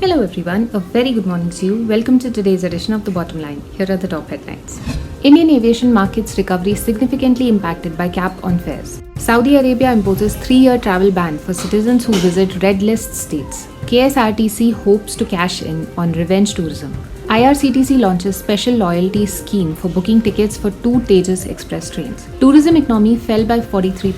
Hello everyone, a very good morning to you. Welcome to today's edition of The Bottom Line. Here are the top headlines. Indian aviation markets recovery significantly impacted by cap on fares. Saudi Arabia imposes 3-year travel ban for citizens who visit red list states. KSRTC hopes to cash in on revenge tourism. IRCTC launches special loyalty scheme for booking tickets for 2 Tejas Express trains. Tourism economy fell by 43%,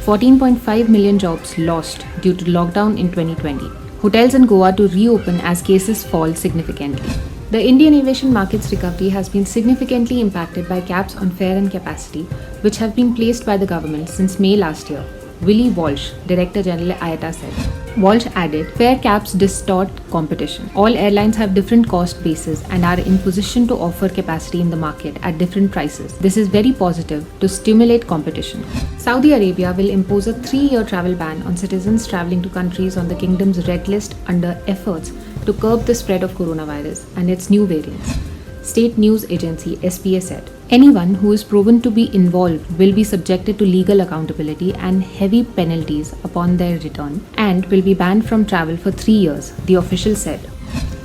14.5 million jobs lost due to lockdown in 2020. Hotels in Goa to reopen as cases fall significantly. The Indian aviation market's recovery has been significantly impacted by caps on fare and capacity, which have been placed by the government since May last year. Willie Walsh, Director General IATA said. Walsh added, fare caps distort competition. All airlines have different cost bases and are in position to offer capacity in the market at different prices. This is very positive to stimulate competition. Saudi Arabia will impose a 3-year travel ban on citizens traveling to countries on the kingdom's red list under efforts to curb the spread of coronavirus and its new variants. State news agency SPA said, anyone who is proven to be involved will be subjected to legal accountability and heavy penalties upon their return and will be banned from travel for 3 years, the official said.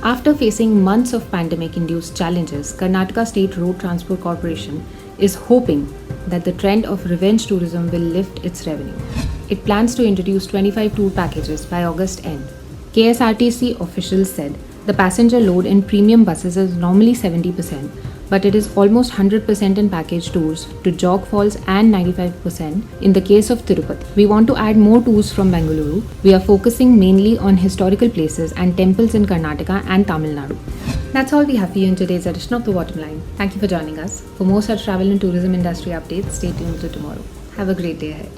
After facing months of pandemic-induced challenges, Karnataka State Road Transport Corporation is hoping that the trend of revenge tourism will lift its revenue. It plans to introduce 25 tour packages by August end. KSRTC officials said the passenger load in premium buses is normally 70%, but it is almost 100% in package tours to Jog Falls and 95% in the case of Tirupati. We want to add more tours from Bengaluru. We are focusing mainly on historical places and temples in Karnataka and Tamil Nadu. That's all we have for you in today's edition of The Bottom Line. Thank you for joining us. For more such travel and tourism industry updates, stay tuned to tomorrow. Have a great day ahead.